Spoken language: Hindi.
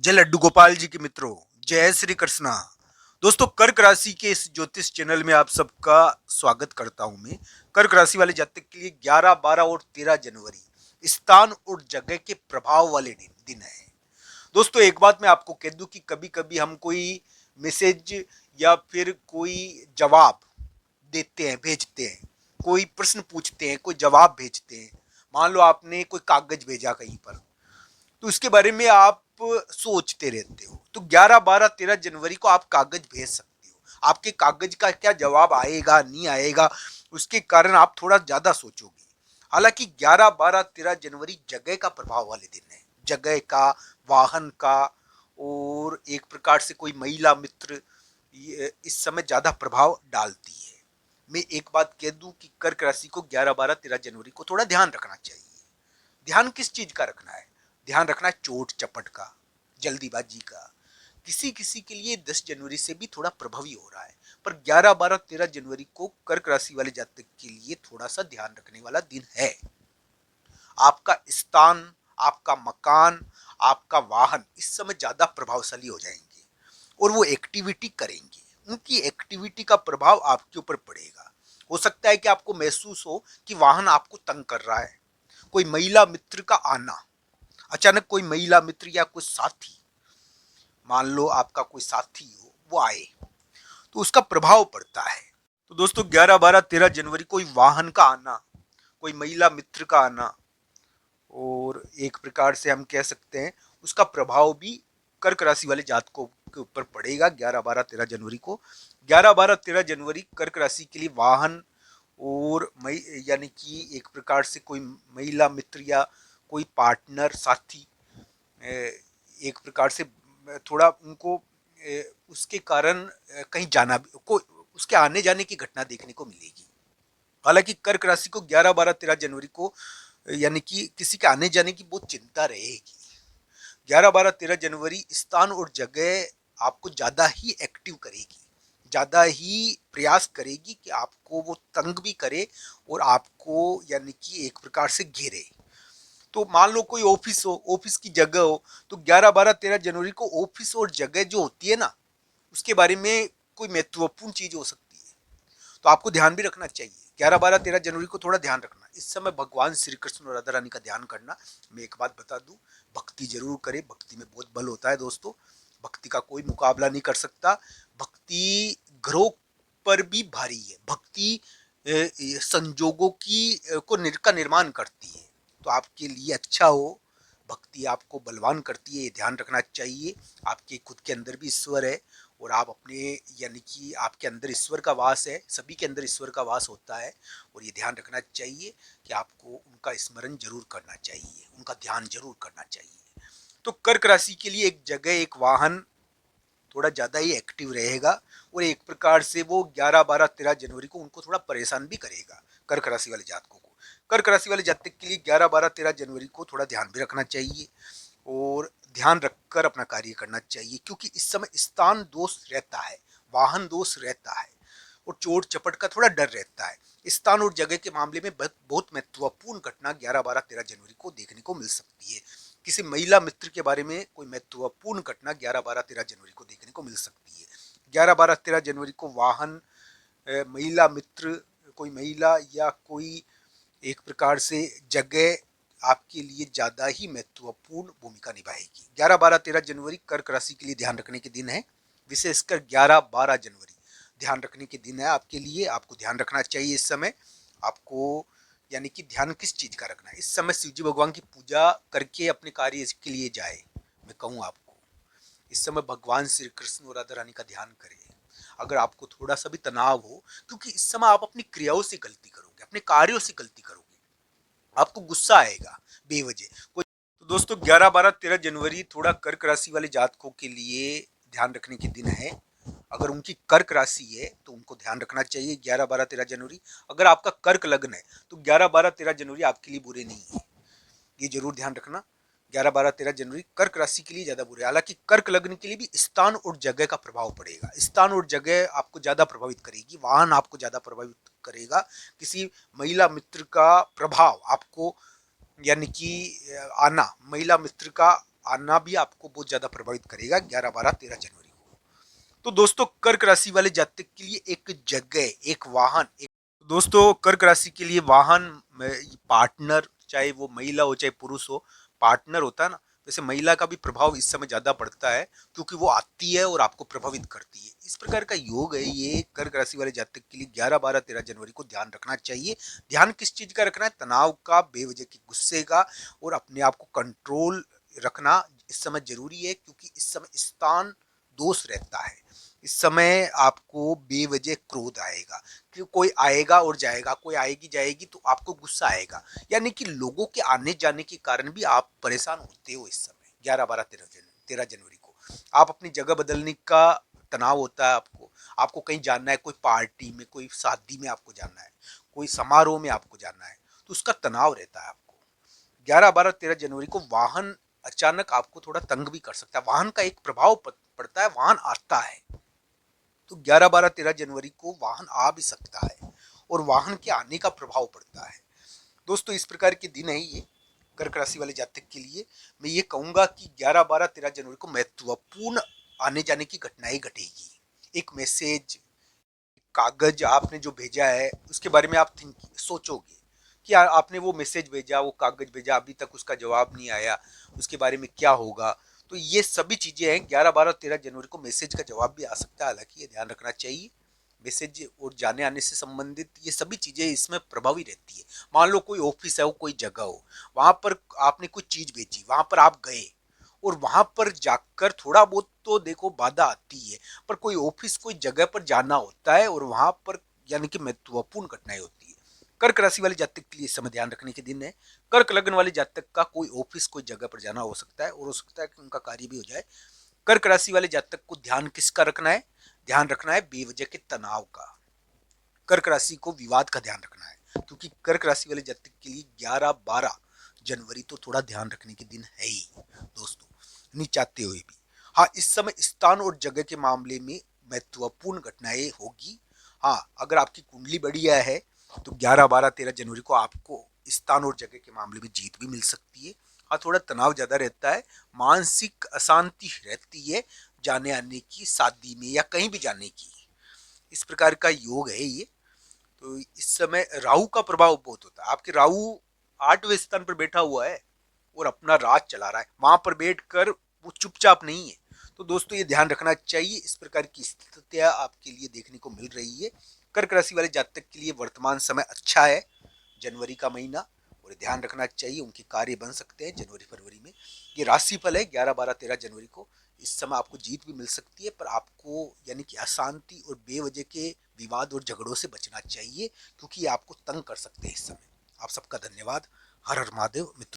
जय लड्डू गोपाल जी के मित्रों, जय श्री कृष्णा। दोस्तों, कर्क राशि के इस ज्योतिष चैनल में आप सबका स्वागत करता हूं मैं। कर्क राशि वाले जातक के लिए 11, 12 और 13 जनवरी स्थान और जगह के प्रभाव वाले दिन है। दोस्तों, एक बात मैं आपको कह दूं कि कभी कभी हम कोई मैसेज या फिर कोई जवाब देते हैं, भेजते हैं, कोई प्रश्न पूछते हैं, कोई जवाब भेजते हैं। मान लो आपने कोई कागज भेजा कहीं पर, तो इसके बारे में आप सोचते रहते हो, तो 11, 12, 13 जनवरी को आप कागज भेज सकते हो। आपके कागज का क्या जवाब आएगा नहीं आएगा, उसके कारण आप थोड़ा ज्यादा सोचोगे। हालांकि 11, 12, 13 जनवरी जगह का प्रभाव वाले दिन है। जगह का, वाहन का, और एक प्रकार से कोई महिला मित्र इस समय ज्यादा प्रभाव डालती है। मैं एक बात कह दूं कि कर्क राशि को 11, 12, 13 जनवरी को थोड़ा ध्यान रखना चाहिए। ध्यान किस चीज का रखना है? ध्यान रखना है चोट चपट का, जल्दीबाजी का। किसी किसी के लिए 10 जनवरी से भी थोड़ा प्रभावी हो रहा है, पर 11, 12, 13 जनवरी को कर्क राशि वाले जातक के लिए थोड़ा सा ध्यान रखने वाला दिन है। आपका स्थान, आपका मकान, आपका वाहन इस समय ज्यादा प्रभावशाली हो जाएंगे और वो एक्टिविटी करेंगे। उनकी एक्टिविटी का प्रभाव आपके ऊपर पड़ेगा। हो सकता है कि आपको महसूस हो कि वाहन आपको तंग कर रहा है। कोई महिला मित्र का आना, अचानक कोई महिला मित्र या कोई साथी, मान लो आपका कोई साथी हो, वो आए, तो उसका प्रभाव पड़ता है। तो दोस्तों, 11, 12, 13 जनवरी कोई वाहन का आना, कोई महिला मित्र का आना, और एक प्रकार से हम कह सकते हैं उसका प्रभाव भी कर्क राशि वाले जातकों के ऊपर पड़ेगा 11, 12, 13 जनवरी को। 11, 12, 13 जनवरी कर्क राशि के लिए वाहन और यानी कि एक प्रकार से कोई महिला मित्र या कोई पार्टनर साथी, एक प्रकार से थोड़ा उनको उसके कारण कहीं जाना भी को उसके आने जाने की घटना देखने को मिलेगी। हालांकि कर्क राशि को 11, 12, 13 जनवरी को यानी कि किसी के आने जाने की बहुत चिंता रहेगी। 11, 12, 13 जनवरी स्थान और जगह आपको ज्यादा ही एक्टिव करेगी, ज्यादा ही प्रयास करेगी कि आपको वो तंग भी करे और आपको यानी कि एक प्रकार से घेरे। तो मान लो कोई ऑफिस हो, ऑफिस की जगह हो, तो 11, 12, 13 जनवरी को ऑफिस और जगह जो होती है ना, उसके बारे में कोई महत्वपूर्ण चीज हो सकती है, तो आपको ध्यान भी रखना चाहिए। 11, 12, 13 जनवरी को थोड़ा ध्यान रखना। इस समय भगवान श्री कृष्ण और राधा रानी का ध्यान करना। मैं एक बात बता दूं, भक्ति जरूर करें, भक्ति में बहुत बल होता है दोस्तों। भक्ति का कोई मुकाबला नहीं कर सकता। भक्ति ग्रहों पर भी भारी है। भक्ति संजोगों की का निर्माण करती है। तो आपके लिए अच्छा हो, भक्ति आपको बलवान करती है, ये ध्यान रखना चाहिए। आपके खुद के अंदर भी ईश्वर है और आप अपने यानी कि आपके अंदर ईश्वर का वास है, सभी के अंदर ईश्वर का वास होता है, और ये ध्यान रखना चाहिए कि आपको उनका स्मरण जरूर करना चाहिए, उनका ध्यान जरूर करना चाहिए। तो कर्क राशि के लिए एक जगह, एक वाहन थोड़ा ज़्यादा ही एक्टिव रहेगा, और एक प्रकार से वो 11, 12, 13 जनवरी को उनको थोड़ा परेशान भी करेगा, कर्क राशि वाले जातकों को। कर्क राशि वाले जातक के लिए 11, 12, 13 जनवरी को थोड़ा ध्यान भी रखना चाहिए और ध्यान रखकर अपना कार्य करना चाहिए, क्योंकि इस समय स्थान दोष रहता है, वाहन दोष रहता है, और चोट चपट का थोड़ा डर रहता है। स्थान और जगह के मामले में बहुत महत्वपूर्ण घटना 11, 12, 13 जनवरी को देखने को मिल सकती है। किसी महिला मित्र के बारे में कोई महत्वपूर्ण घटना 11, 12, 13 जनवरी को देखने को मिल सकती है। 11, 12, 13 जनवरी को वाहन, महिला मित्र, कोई महिला या कोई एक प्रकार से जगह आपके लिए ज्यादा ही महत्वपूर्ण भूमिका निभाएगी। 11, 12, 13 जनवरी कर्क राशि के लिए ध्यान रखने के दिन है। विशेषकर 11, 12 जनवरी ध्यान रखने के दिन है आपके लिए। आपको ध्यान रखना चाहिए इस समय। आपको यानी कि ध्यान किस चीज का रखना है? इस समय शिव जी भगवान की पूजा करके अपने कार्य के लिए जाए। मैं कहूँ आपको, इस समय भगवान श्री कृष्ण और राधा रानी का ध्यान करें। अगर आपको थोड़ा सा भी तनाव हो, क्योंकि इस समय आप अपनी क्रियाओं से गलती करोगे, अपने कार्यों से गलती करोगे, आपको गुस्सा आएगा बेवजह कोई। तो दोस्तों, 11, 12, 13 जनवरी थोड़ा कर्क राशि वाले जातकों के लिए ध्यान रखने के दिन है। अगर उनकी कर्क राशि है तो उनको ध्यान रखना चाहिए 11, 12, 13 जनवरी। अगर आपका कर्क लग्न है तो 11, 12, 13 जनवरी आपके लिए बुरे नहीं है, ये जरूर ध्यान रखना। 11, 12, 13 जनवरी कर्क राशि के लिए ज्यादा बुरे। हालांकि कर्क लग्न के लिए भी स्थान और जगह का प्रभाव पड़ेगा। स्थान और जगह आपको ज्यादा प्रभावित करेगी, वाहन आपको ज्यादा प्रभावित करेगा। किसी महिला मित्र का प्रभाव आपको यानी कि आना, महिला मित्र का आना भी आपको बहुत ज्यादा प्रभावित करेगा 11, 12, 13 जनवरी को। तो दोस्तों कर्क राशि वाले जातक के लिए एक जगह, एक वाहन, एक दोस्तों कर्क राशि के लिए वाहन, पार्टनर, चाहे वो महिला हो चाहे पुरुष हो, पार्टनर होता है ना, वैसे महिला का भी प्रभाव इस समय ज्यादा पड़ता है क्योंकि वो आती है और आपको प्रभावित करती है। इस प्रकार का योग है ये कर्क राशि वाले जातक के लिए 11, 12, 13 जनवरी को ध्यान रखना चाहिए। ध्यान किस चीज का रखना है? तनाव का, बेवजह के गुस्से का, और अपने आप को कंट्रोल रखना इस समय जरूरी है क्योंकि इस समय स्थान दोष रहता है। इस समय आपको बेवजह क्रोध आएगा कि कोई आएगा और जाएगा, कोई आएगी जाएगी तो आपको गुस्सा आएगा, यानी कि लोगों के आने जाने के कारण भी आप परेशान होते हो। इस समय 11, 12, 13 जनवरी को आप अपनी जगह बदलने का तनाव होता है। आपको आपको कहीं जाना है, कोई पार्टी में, कोई शादी में आपको जाना है, कोई समारोह में आपको जाना है, तो उसका तनाव रहता है आपको। 11, 12, 13 जनवरी को वाहन अचानक आपको थोड़ा तंग भी कर सकता है। वाहन का एक प्रभाव पड़ता है, वाहन आता है, तो 11, 12, 13 जनवरी को वाहन आ भी सकता है और वाहन के आने का प्रभाव पड़ता है। दोस्तों इस प्रकार के दिन है ये कर्क राशि वाले जातक के लिए। मैं ये कहूंगा कि 11, 12, 13 जनवरी को महत्वपूर्ण आने जाने की घटनाएं घटेगी। एक मैसेज, कागज आपने जो भेजा है उसके बारे में आप सोचोगे कि आपने वो मैसेज भेजा, वो कागज भेजा, अभी तक उसका जवाब नहीं आया, उसके बारे में क्या होगा। तो ये सभी चीजें हैं। 11, 12, 13 जनवरी को मैसेज का जवाब भी आ सकता है, हालांकि ये ध्यान रखना चाहिए। मैसेज और जाने आने से संबंधित ये सभी चीजें इसमें प्रभावी रहती है। मान लो कोई ऑफिस है, वो कोई जगह हो, वहां पर आपने कोई चीज भेजी, वहां पर आप गए और वहां पर जाकर थोड़ा बहुत तो देखो बाधा आती है, पर कोई ऑफिस, कोई जगह पर जाना होता है और वहां पर यानी कि महत्वपूर्ण घटनाएं होती है। कर्क राशि वाले जातक के लिए इस समय ध्यान रखने के दिन है। कर्क लग्न वाले जातक का कोई ऑफिस, कोई जगह पर जाना हो सकता है और हो सकता है कि उनका कार्य भी हो जाए। कर्क राशि वाले जातक को ध्यान किसका रखना है? ध्यान रखना है बेवजह के तनाव का। कर्क राशि को विवाद का ध्यान रखना है क्योंकि कर्क राशि वाले जातक के लिए 11, 12 जनवरी तो थोड़ा ध्यान रखने के दिन है ही दोस्तों, नहीं चाहते हुए भी। हाँ, इस समय स्थान और जगह के मामले में महत्वपूर्ण घटनाएं होगी। हाँ, अगर आपकी कुंडली बढ़िया है तो 11, 12, 13 जनवरी को आपको स्थान और जगह के मामले में जीत भी मिल सकती है। हाँ, थोड़ा तनाव ज्यादा रहता है, मानसिक अशांति रहती है जाने आने की, शादी में या कहीं भी जाने की। इस प्रकार का योग है ये। तो इस समय राहु का प्रभाव बहुत होता है। आपके राहु 8वें स्थान पर बैठा हुआ है और अपना राज चला रहा है, वहां पर बैठकर वो चुपचाप नहीं है। तो दोस्तों ये ध्यान रखना चाहिए। इस प्रकार की स्थितियां आपके लिए देखने को मिल रही है। कर्क राशि वाले जातक के लिए वर्तमान समय अच्छा है, जनवरी का महीना, और ध्यान रखना चाहिए, उनके कार्य बन सकते हैं जनवरी फरवरी में। ये राशिफल है 11, 12, 13 जनवरी को। इस समय आपको जीत भी मिल सकती है, पर आपको यानी कि अशांति और बेवजह के विवाद और झगड़ों से बचना चाहिए क्योंकि ये आपको तंग कर सकते हैं इस समय। आप सबका धन्यवाद। हर हर महादेव मित्र।